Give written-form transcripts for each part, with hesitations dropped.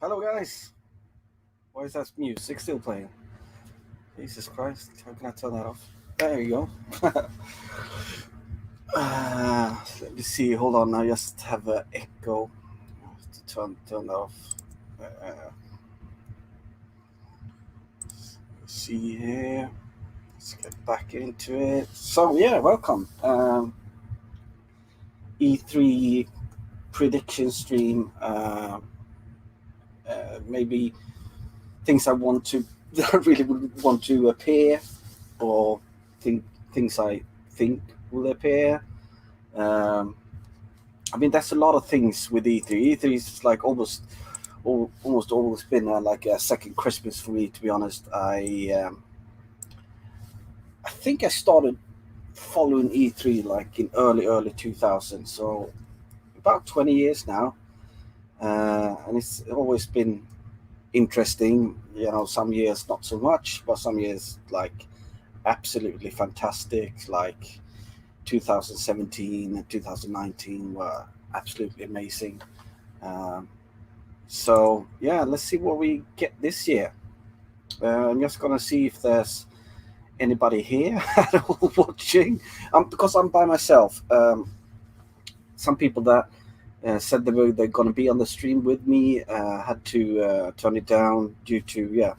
Hello, guys. Why is that music still playing? Jesus Christ! How can I turn that off? There you go. Let me see. Hold on. I just have an echo. I have to turn that off. Let's see here. Let's get back into it. So yeah, welcome. E3 prediction stream. Maybe things I want to, I really would want to appear, or think things I think will appear. Um, I mean, that's a lot of things with E3. E3 is like almost always been like a second Christmas for me. To be honest, I think I started following E3 like in early 2000s, so about 20 years now, and it's always been interesting. Some years not so much, but some years like absolutely fantastic. Like 2017 and 2019 were absolutely amazing. Um, so yeah, let's see what we get this year. I'm just gonna see if there's anybody here watching. Because I'm by myself. Some people that said they're gonna be on the stream with me had to turn it down due to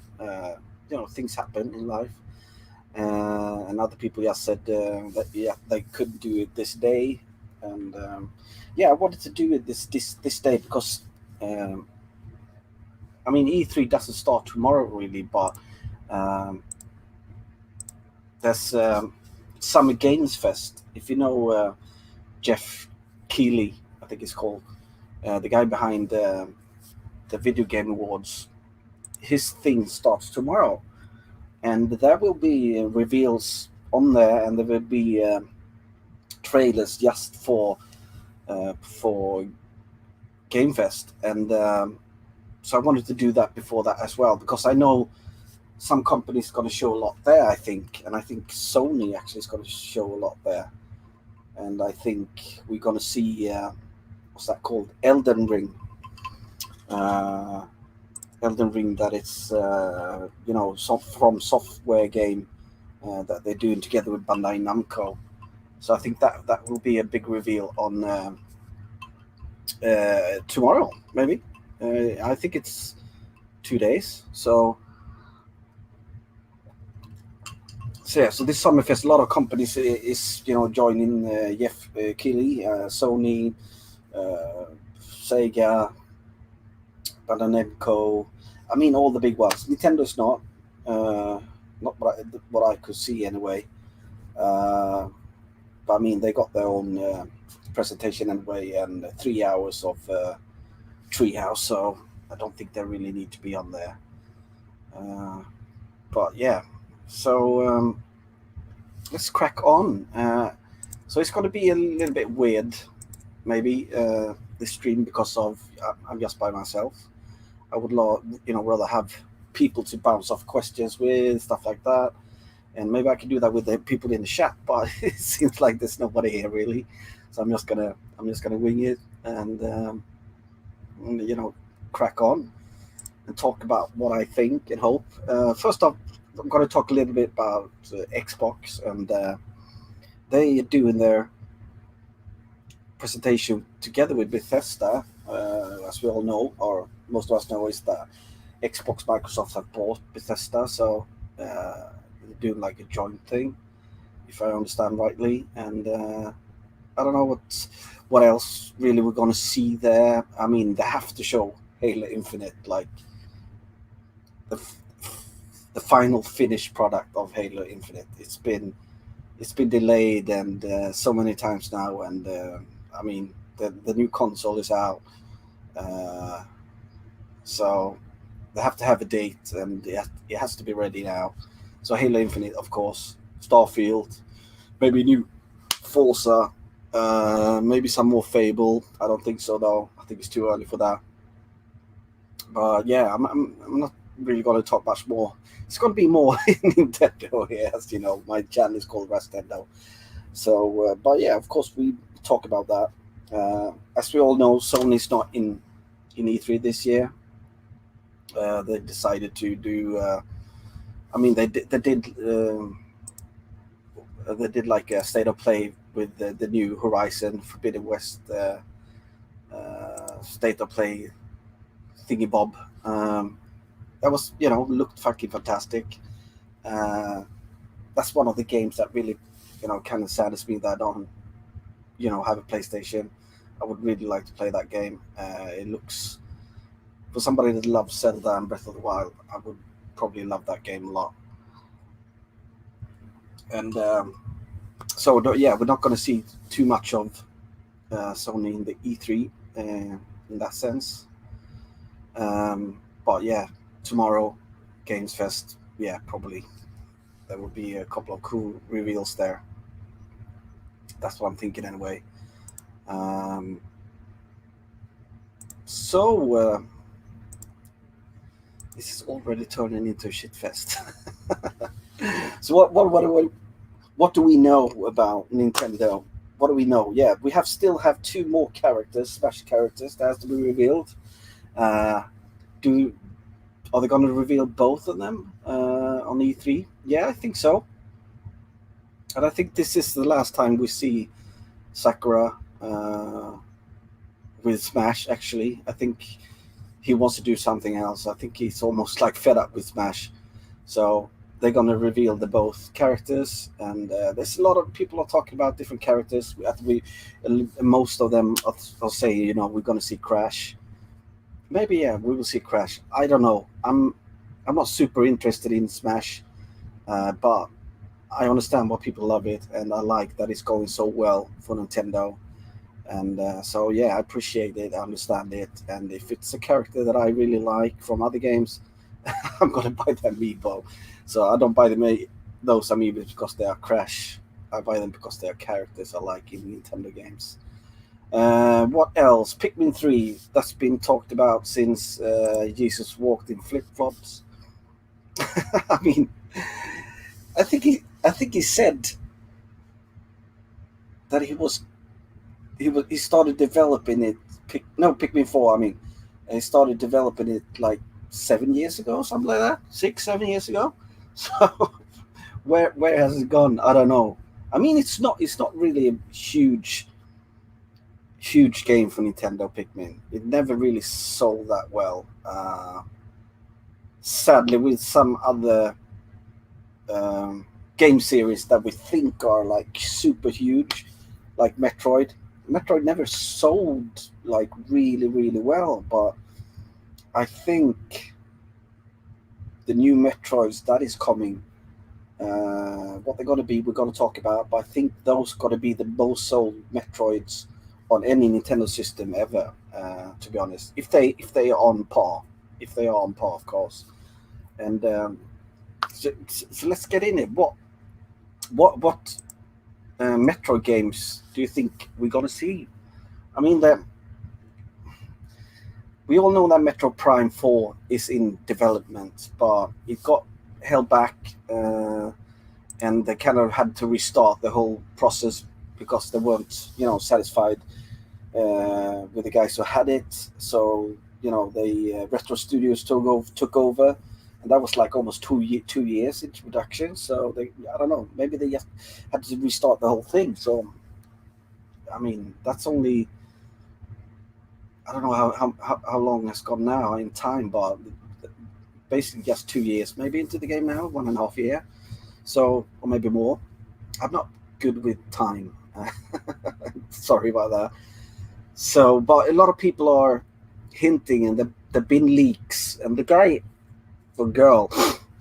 things happen in life. And other people just said that they couldn't do it this day, and I wanted to do it this day because um, I mean E3 doesn't start tomorrow really, but um, there's Summer Games Fest. If you know Jeff Keighley, I think it's called, the guy behind the Video Game Awards, his thing starts tomorrow, and there will be reveals on there, and there will be trailers just for Game Fest, and so I wanted to do that before that as well because I know some companies going to show a lot there. I think, and I think Sony actually is going to show a lot there, and I think we're going to see what's that called, uh, Elden Ring. That it's from software game that they're doing together with Bandai Namco. So I think that will be a big reveal on tomorrow, maybe. I think it's 2 days. So yeah, so this Summerfest, a lot of companies is joining Jeff Keighley, Sony, uh, Sega, Bandai Namco. I mean, all the big ones. Nintendo's not what I could see anyway. Uh, but I mean, they got their own presentation anyway, and 3 hours of Treehouse. So I don't think they really need to be on there. Uh, but yeah, so let's crack on. So it's going to be a little bit weird, maybe this stream because of I'm just by myself. I would rather have people to bounce off questions with, stuff like that, and maybe I could do that with the people in the chat. But it seems like there's nobody here really, so I'm just gonna wing it and you know crack on and talk about what I think and hope. First off, I'm going to talk a little bit about Xbox, and they are doing their presentation together with Bethesda. As we all know, or most of us know, is that Xbox Microsoft have bought Bethesda, so they're doing like a joint thing, if I understand rightly. And I don't know what else really we're going to see there. I mean, they have to show Halo Infinite, like the the final finished product of Halo Infinite. It's been delayed and so many times now, and I mean the new console is out, uh, so they have to have a date, and it has to be ready now. So Halo Infinite, of course, Starfield, maybe new Forza, maybe some more Fable. I don't think so though. I think it's too early for that. But yeah, I'm not really going to talk much more. It's going to be more Nintendo here, as you know. My channel is called Rastendo. So, but yeah, of course we talk about that. As we all know, Sony's not in E3 this year. They decided to do. I mean, they did like a state of play with the new Horizon Forbidden West state of play thingy bob. That was, looked fucking fantastic. Uh, that's one of the games that really, kind of saddens me that I don't, have a PlayStation. I would really like to play that game. It looks, for somebody that loves Zelda and Breath of the Wild, I would probably love that game a lot. And so, yeah, we're not going to see too much of Sony in the E3 in that sense. But yeah, tomorrow, Games Fest, yeah, probably there will be a couple of cool reveals there. That's what I'm thinking anyway. Um, so this is already turning into a shit fest. So what do we know about Nintendo? What do we know? Yeah, we still have two more characters, Smash characters that has to be revealed. Uh, do Are they going to reveal both of them on E3? Yeah, I think so. And I think this is the last time we see Sakura with Smash. Actually, I think he wants to do something else. I think he's almost like fed up with Smash. So they're gonna reveal the both characters, and there's a lot of people are talking about different characters. Most of them will say, we're gonna see Crash. Maybe yeah, we will see Crash. I don't know. I'm not super interested in Smash, but I understand why people love it, and I like that it's going so well for Nintendo. And so yeah, I appreciate it, I understand it, and if it's a character that I really like from other games, I'm gonna buy that amiibo. So I don't buy those amiibos because they are Crash. I buy them because they are characters I like in Nintendo games. What else? Pikmin 3. That's been talked about since Jesus walked in flip flops. I mean, I think he said that he started developing it. No, Pikmin 4. I mean, he started developing it like 7 years ago, something like that. 6, 7 years ago. So where has it gone? I don't know. I mean, it's not really a huge game for Nintendo. Pikmin. It never really sold that well. Sadly, with some other game series that we think are like super huge, like Metroid. Metroid never sold like really, really well, but I think the new Metroids that is coming, what they're going to be, we're going to talk about. But I think those got to be the most sold Metroids on any Nintendo system ever. To be honest, if they are on par, of course. And so let's get in it. What Metro games do you think we're gonna see? I mean, that we all know that Metro Prime 4 is in development, but it got held back, and they kind of had to restart the whole process because they weren't, satisfied with the guys who had it. So, the Retro Studios took over, and that was like almost 2 years into production. So I don't know, maybe they just had to restart the whole thing. So I mean, that's only, I don't know how long it's gone now in time, but basically just 2 years maybe into the game now, 1.5 year, so, or maybe more. I'm not good with time. Sorry about that. So, but a lot of people are hinting, and there've been leaks, and the guy or girl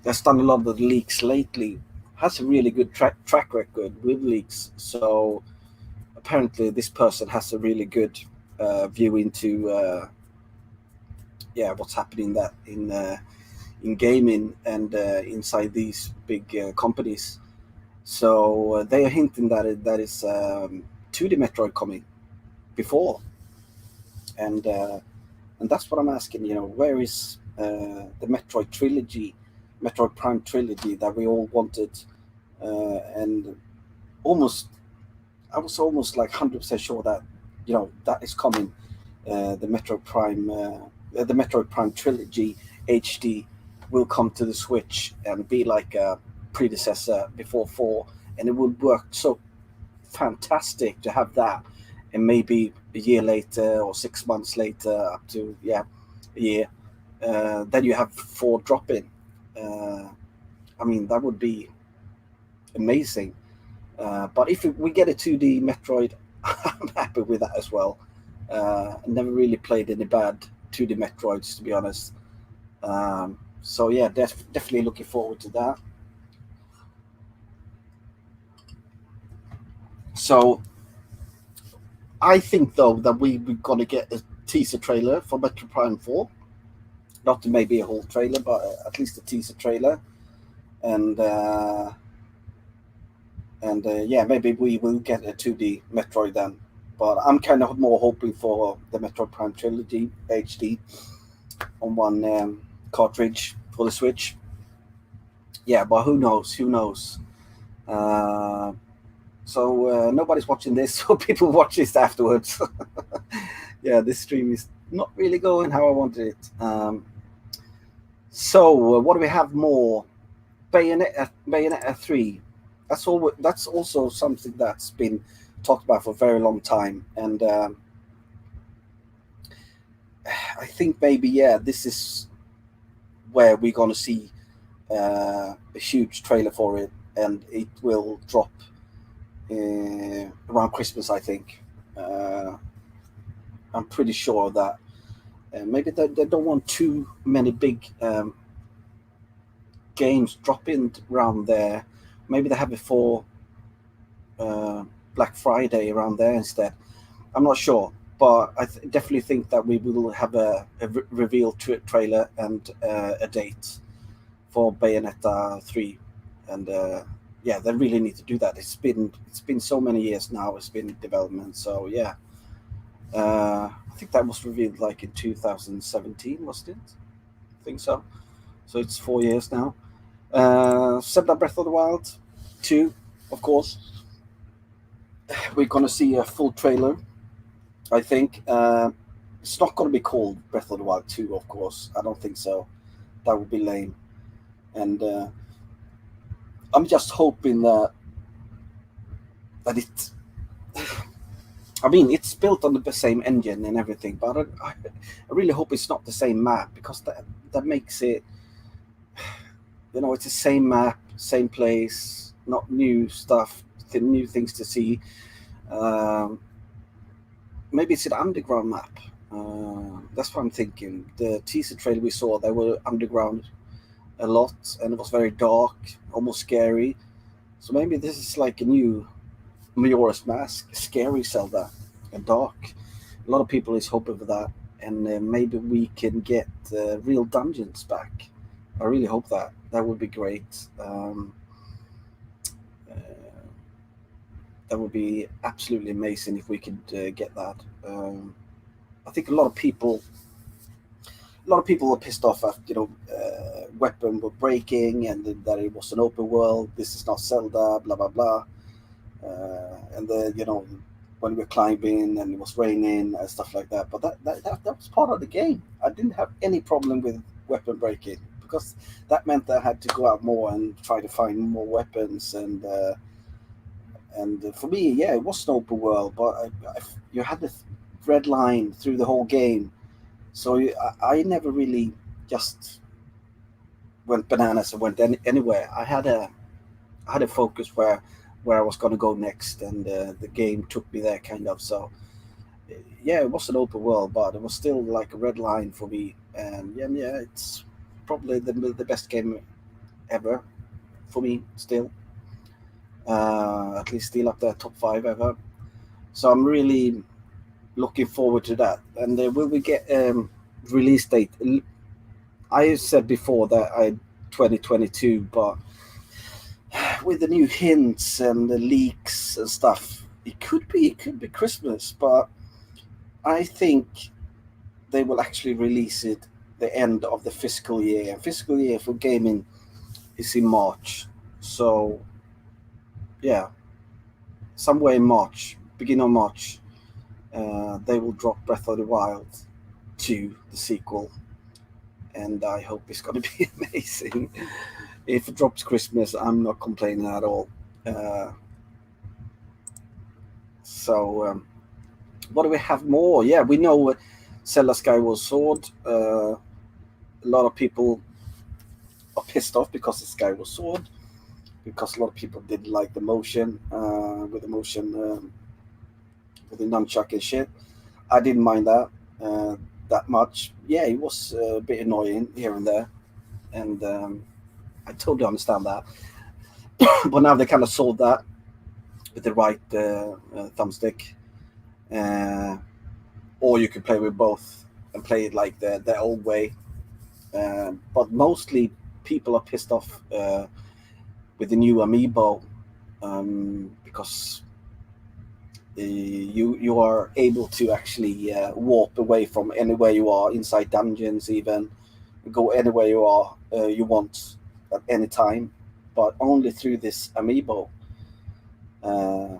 that's done a lot of the leaks lately has a really good track record with leaks. So apparently, this person has a really good view into yeah, what's happening that in gaming and inside these big companies. So they are hinting that that is 2D Metroid coming before, and that's what I'm asking. Where is the Metroid trilogy, Metroid Prime trilogy that we all wanted, and almost I was almost like 100% sure that that is coming. The Metroid Prime trilogy HD will come to the Switch and be like a predecessor before 4, and it would work so fantastic to have that, and maybe a year later or 6 months later, up to a year, then you have 4 drop in. Uh, I mean, that would be amazing. But if we get a 2D Metroid, I'm happy with that as well. I never really played any bad 2D Metroids, to be honest. So yeah, definitely looking forward to that. So I think though that we're gonna get a teaser trailer for Metro Prime 4. Not maybe a whole trailer, but at least a teaser trailer. And yeah, maybe we will get a 2D Metroid then. But I'm kind of more hoping for the Metroid Prime Trilogy HD on one cartridge for the Switch. Yeah, but who knows? Who knows? Uh, so nobody's watching this, so people watch this afterwards. Yeah, this stream is not really going how I wanted it. So what do we have more? Bayonetta 3. That's all. That's also something that's been talked about for a very long time, and I think maybe this is where we're gonna see a huge trailer for it, and it will drop around Christmas. I think. I'm pretty sure that maybe they don't want too many big games dropping around there. Maybe they have it for uh, Black Friday around there instead. I'm not sure, but I definitely think that we will have a reveal trailer and a date for Bayonetta 3, and yeah, they really need to do that. It's been so many years now. It's been in development, so yeah. I think that was revealed like in 2017, wasn't it? I think so. So it's 4 years now. Zelda Breath of the Wild 2, of course. We're gonna see a full trailer. I think it's not gonna be called Breath of the Wild 2, of course. I don't think so. That would be lame. And I'm just hoping that it. I mean, it's built on the same engine and everything, but I really hope it's not the same map, because that makes it. It's the same map, same place, not new stuff, new things to see. Um, Maybe it's an underground map. That's what I'm thinking. The teaser trailer we saw, they were underground a lot, and it was very dark, almost scary. So maybe this is like a new Majora's Mask, scary Zelda, and dark. A lot of people is hoping for that, and maybe we can get real dungeons back. I really hope that. That would be great. Uh, that would be absolutely amazing if we could get that. I think a lot of people were pissed off after weapon were breaking, and that it was an open world. This is not Zelda, blah blah blah. And then when we were climbing and it was raining and stuff like that. But that was part of the game. I didn't have any problem with weapon breaking, because that meant that I had to go out more and try to find more weapons. And for me, yeah, it was an open world, but you had this red line through the whole game, so I never really just went bananas and went anywhere. I had a focus where I was going to go next, and the game took me there, kind of. So yeah, it was an open world, but it was still like a red line for me. And yeah, it's probably the best game ever for me still. At least still up there, top 5 ever. So I'm really looking forward to that. And will we get release date? I said before that I 2022, but with the new hints and the leaks and stuff, it could be Christmas. But I think they will actually release it the end of the fiscal year. And fiscal year for gaming is in March. So yeah, somewhere in March, beginning of March, they will drop Breath of the Wild 2, the sequel, and I hope it's going to be amazing. If it drops Christmas, I'm not complaining at all. Uh, what do we have more? Yeah, we know Zelda Skyward Sword. A lot of people are pissed off because it's Skyward Sword, because a lot of people didn't like the motion with the motion with the nunchuck and shit. I didn't mind uh, that much. Yeah, it was a bit annoying here and there, and I totally understand that. But now they kind of solved that with the right thumbstick, uh, or you could play with both and play it like the old way. But mostly people are pissed off with the new amiibo because you are able to actually warp away from anywhere you are inside dungeons, even go anywhere you want at any time, but only through this amiibo. Uh,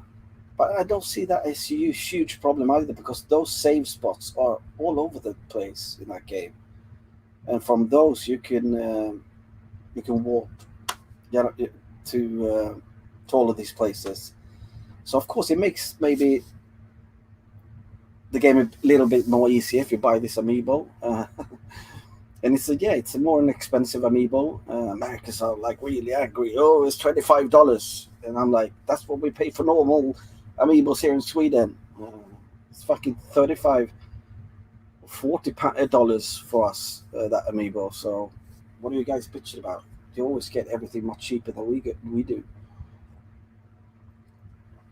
but I don't see that as a huge problem either, because those save spots are all over the place in that game, and from those you can warp, you know, to all of these places. So of course it makes maybe the game a little bit more easier if you buy this amiibo. And it's a more expensive amiibo. Americans are like really angry. Oh, it's $25, and I'm like, that's what we pay for normal amiibos here in Sweden. It's fucking 35, $40 for us, that amiibo. So what are you guys bitching about? You always get everything much cheaper than we do.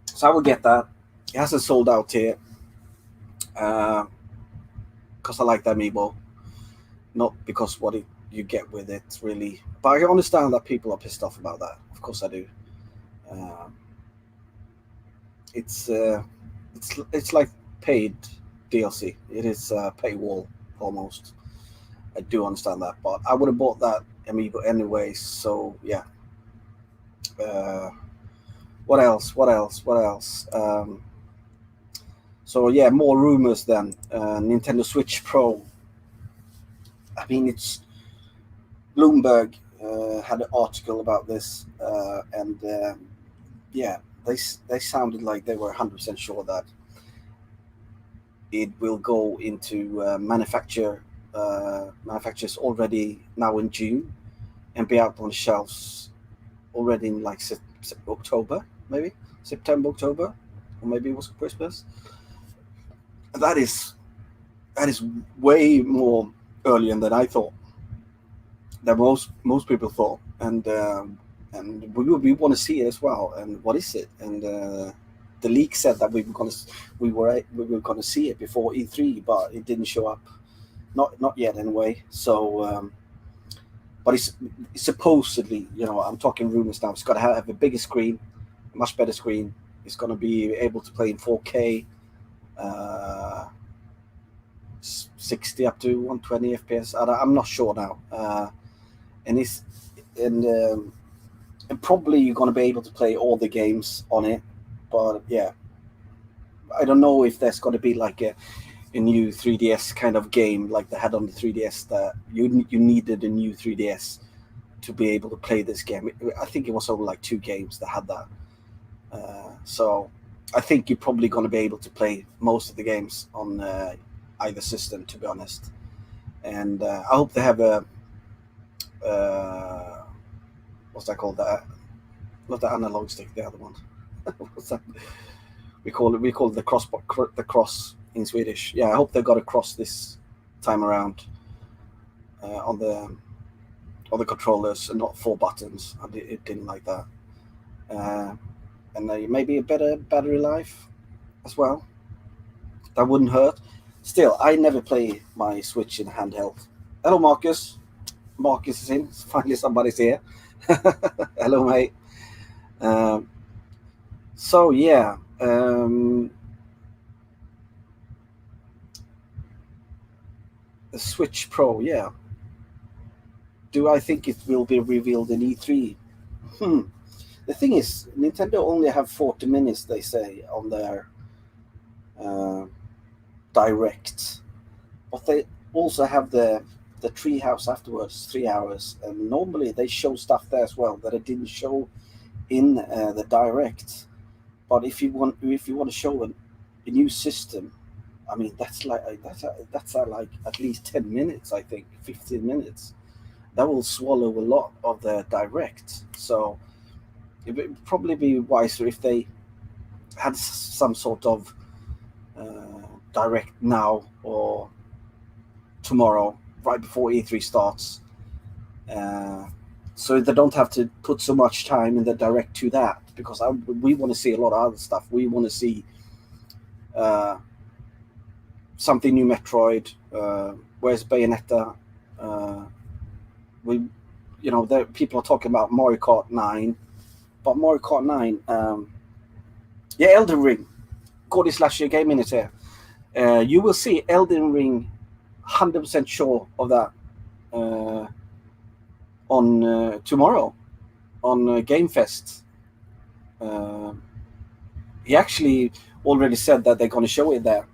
So I will get that. It hasn't sold out here because I like the amiibo, not because you get with it really. But I understand that people are pissed off about that. Of course I do. Um, it's like paid DLC. It is a paywall almost. I do understand that, but I would have bought that amiibo anyway. So yeah. Uh, what else? What else? What else? So yeah, more rumors then. Nintendo Switch Pro. I mean, it's Bloomberg had an article about this, and yeah, they sounded like they were 100% sure that it will go into manufacturers already now in June, and be out on shelves already in like October, maybe September, October, or maybe it was Christmas. That is way more earlier than I thought. That most people thought, and we want to see it as well. And what is it? And the leak said that we were gonna see it before E3, but it didn't show up, not yet anyway. So, but it's supposedly, I'm talking rumors now. It's got to have a bigger screen, a much better screen. It's going to be able to play in 4K, 60 up to 120 FPS. I'm not sure now. And it's and probably you're going to be able to play all the games on it. But yeah, I don't know if there's going to be like a new 3DS kind of game like they had on the 3DS, that you needed a new 3DS to be able to play this game. I think it was only like 2 games that had that. So I think you're probably going to be able to play most of the games on either system, to be honest. And I hope they have a what's that called? Not the analog stick, the other one. What's that? We call it the cross in Swedish. Yeah, I hope they got a cross this time around on the controllers, and not 4 buttons. It didn't like that. And maybe a better battery life as well. That wouldn't hurt. Still, I never play my Switch in handheld. Hello, Marcus. Marcus is in. Finally, somebody's here. Hello, mate. So yeah. The Switch Pro, yeah. Do I think it will be revealed in E3? The thing is, Nintendo only have 40 minutes, they say, on their Direct. But they also have the the treehouse afterwards, 3 hours, and normally they show stuff there as well that it didn't show in the direct. But if you want to show a new system, I mean that's like at least 10 minutes, I think 15 minutes. That will swallow a lot of the direct. So it would probably be wiser if they had some sort of direct now or tomorrow, right before E3 starts, uh, so they don't have to put so much time in the direct to that. Because we want to see a lot of other stuff. We want to see uh, something new, Metroid. Where's Bayonetta? Uh, we, there people are talking about Mario Kart 9, but Mario Kart 9, yeah, Elden Ring. Gordy Slash your Game Minute here. You will see Elden Ring, 100% sure of that, uh, on tomorrow on Game Fest. Uh, he actually already said that they're going to show it there.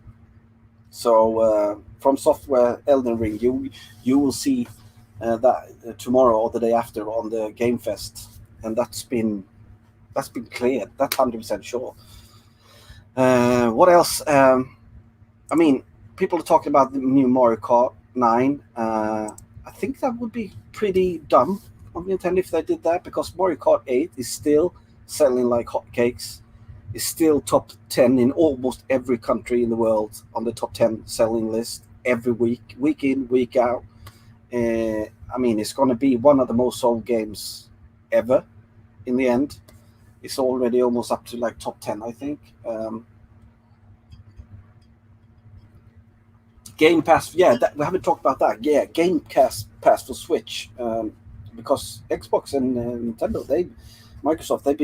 So from Software Elden Ring, you will see that tomorrow or the day after on the Game Fest, and that's been cleared. That's 100% sure. What else? I mean, people are talking about the new Mario Kart 9. I think that would be pretty dumb on Nintendo if they did that, because Mario Kart 8 is still selling like hotcakes. It's still top 10 in almost every country in the world, on the top 10 selling list every week, week in, week out. I mean, it's going to be one of the most sold games ever in the end. It's already almost up to like top 10, I think. Game Pass, yeah, we haven't talked about that. Yeah, Pass for Switch, because Xbox and Microsoft, they've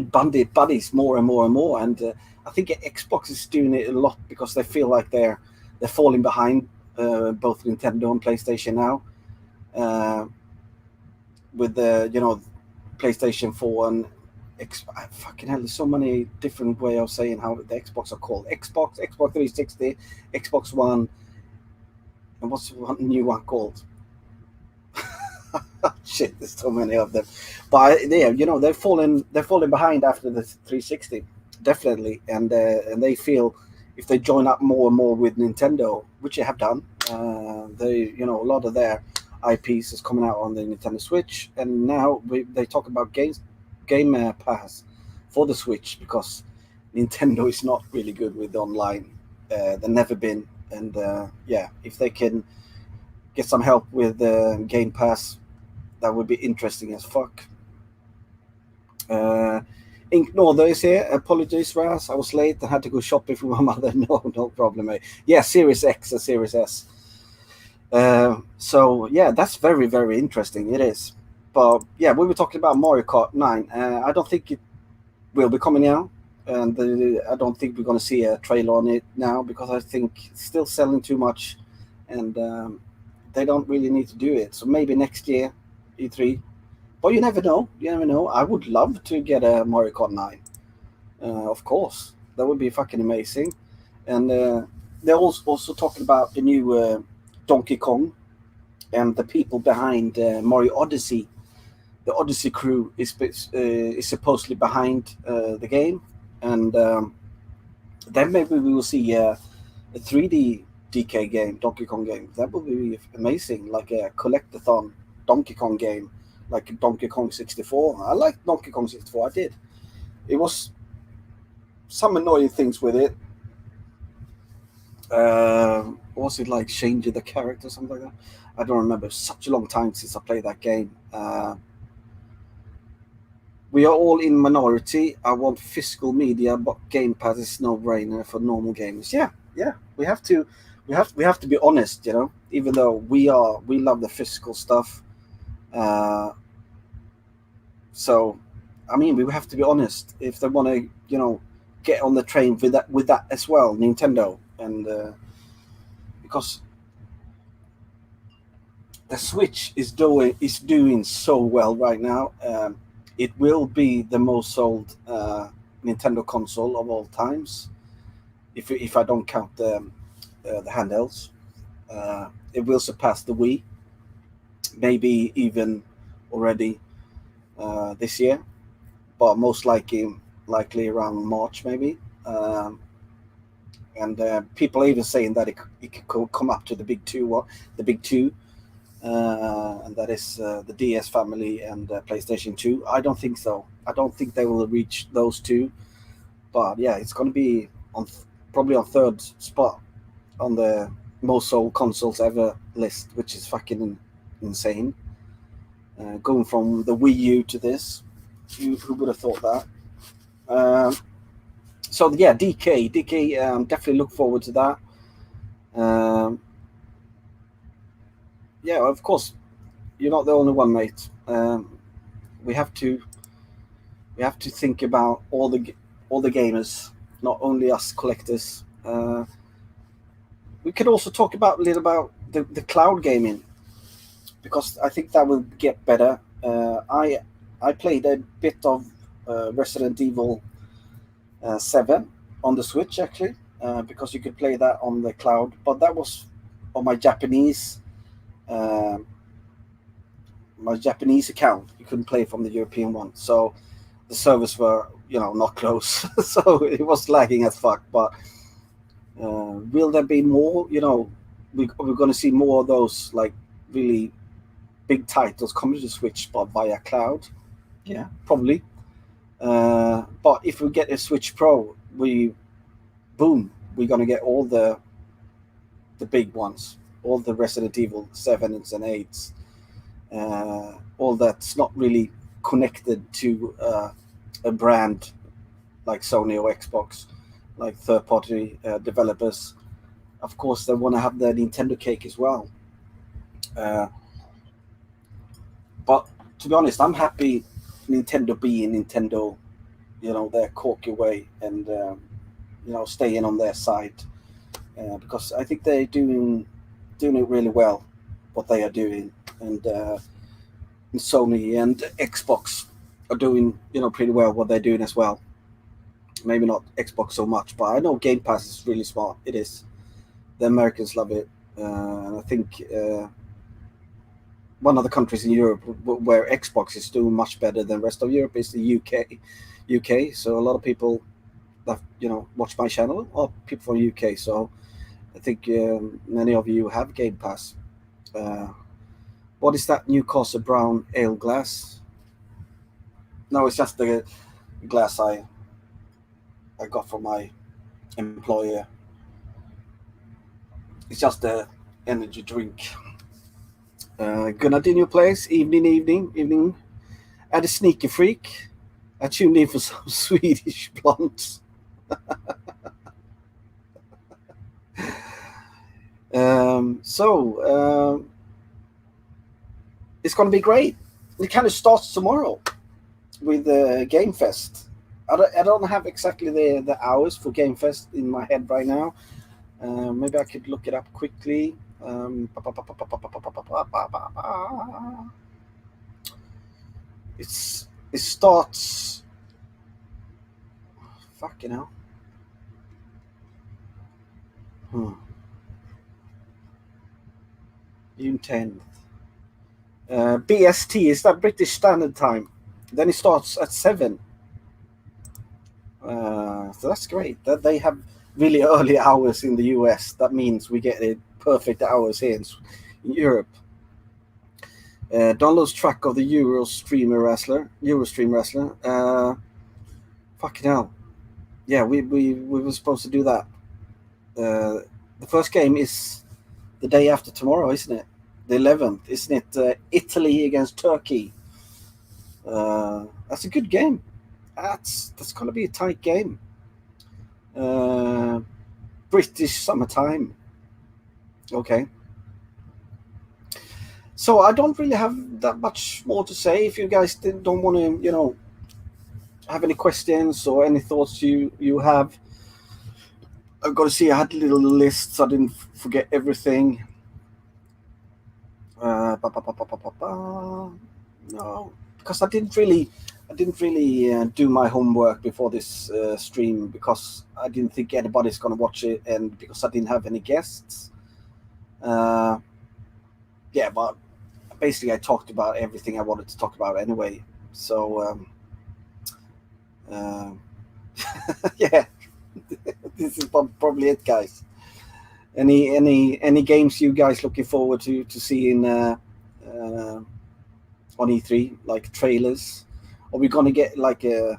been buddies more and more and more, and I think Xbox is doing it a lot because they feel like they're falling behind both Nintendo and PlayStation now, with the PlayStation 4 and fucking hell. There's so many different way of saying how the Xbox are called. Xbox 360, Xbox One, and what's one new one called? Shit, there's so many of them. But yeah, they're falling behind after the 360, definitely, and they feel if they join up more and more with Nintendo, which they have done, a lot of their IPs is coming out on the Nintendo Switch, and now they talk about Game Pass for the Switch, because Nintendo is not really good with online. They've never been, and yeah, if they can get some help with Game Pass, that would be interesting as fuck. Ink Norther is here. Apologies, Raz. I was late. I had to go shopping for my mother. No problem, mate. Yeah, Series X and Series S. So yeah, that's very, very interesting. It is. But yeah, we were talking about Mario Kart 9. I don't think it will be coming out, and I don't think we're going to see a trailer on it now, because I think it's still selling too much, and they don't really need to do it. So maybe next year, E3. But you never know. You never know. I would love to get a Mario Kart 9. Of course, that would be fucking amazing. And they're also talking about the new Donkey Kong, and the people behind Mario Odyssey. The Odyssey crew is supposedly behind the game, and then maybe we will see a 3D DK game, Donkey Kong game. That would be amazing, like a collectathon Donkey Kong game, like Donkey Kong 64. I liked Donkey Kong 64. I did. It was some annoying things with it. Was it like changing the character or something like that? I don't remember. Such a long time since I played that game. We are all in minority. I want physical media, but Game Pass is no brainer for normal gamers. Yeah. We have to be honest, Even though we love the physical stuff. So, I mean, we have to be honest. If they want to, get on the train with that as well, Nintendo, and because the Switch is doing so well right now. It will be the most sold Nintendo console of all times, if I don't count the handhelds. it will surpass the Wii, maybe even already this year, but most likely around March maybe. And people are even saying that it could come up to the big two, and that is the DS family and PlayStation 2. I don't think so. I don't think they will reach those two. But yeah, it's going to be probably on third spot on the most sold consoles ever list, which is fucking insane. Going from the Wii U to this, who would have thought that? So yeah, DK, definitely look forward to that. Yeah, of course, you're not the only one, mate. We have to think about all the gamers, not only us collectors. We could also talk a little about the cloud gaming, because I think that will get better. I played a bit of Resident Evil 7 on the Switch actually, because you could play that on the cloud, but that was on my Japanese account. You couldn't play from the European one, so the servers were not close, so it was lagging as fuck. But will there be more? We're going to see more of those like really big titles coming to Switch, but via cloud. Yeah, probably. But if we get a Switch Pro, we're gonna get all the big ones, all the Resident Evil 7s and 8s, all that's not really connected to a brand like Sony or Xbox, like third-party developers. Of course, they want to have their Nintendo cake as well. But to be honest, I'm happy Nintendo being Nintendo, their corky way, and staying on their side, because I think they're doing it really well, what they are doing, and Sony and Xbox are doing pretty well what they're doing as well. Maybe not Xbox so much, but I know Game Pass is really smart. It is. The Americans love it, and I think one of the countries in Europe where Xbox is doing much better than the rest of Europe is the UK. So a lot of people that watch my channel are people from UK. So I think many of you have Game Pass. What is that Newcastle Brown Ale glass? No, it's just the glass I got from my employer. It's just a energy drink. Gunnar place, evening. At a sneaky freak. I tuned in for some Swedish blondes. It's going to be great. It kind of starts tomorrow with Game Fest. I don't have exactly the hours for Game Fest in my head right now. Maybe I could look it up quickly. It starts. Fucking hell. June 10th. BST, is that British Standard Time? Then it starts at 7. So that's great. That they have really early hours in the US. That means we get it perfect hours here in Europe. Downloads track of the Eurostream wrestler. Fucking hell. Yeah, we were supposed to do that. The first game is the day after tomorrow, isn't it? The 11th, isn't it? Italy against Turkey. That's a good game. That's going to be a tight game. British summertime. Okay. So I don't really have that much more to say. If you guys don't want to, have any questions or any thoughts you have, I've got to see. I had a little list, so I didn't forget everything. No, because I didn't really do my homework before this stream, because I didn't think anybody's gonna watch it, and because I didn't have any guests. yeah, but basically I talked about everything I wanted to talk about anyway. So uh, yeah, this is probably it, guys. Any games you guys looking forward to seeing uh, on E3, like trailers? Are we gonna get like a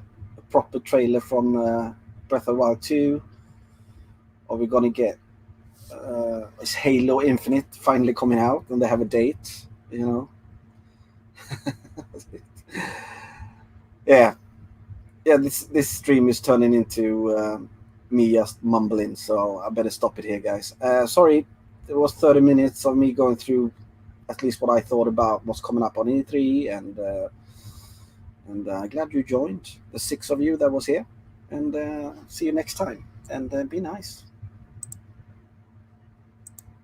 proper trailer from Breath of the Wild 2? Are we gonna get is Halo Infinite finally coming out and they have a date? You know, yeah, yeah. This stream is turning into me just mumbling, so I better stop it here, guys. Sorry, it was 30 minutes of me going through at least what I thought about what's coming up on E3, and glad you joined, the six of you that was here, and see you next time. And be nice.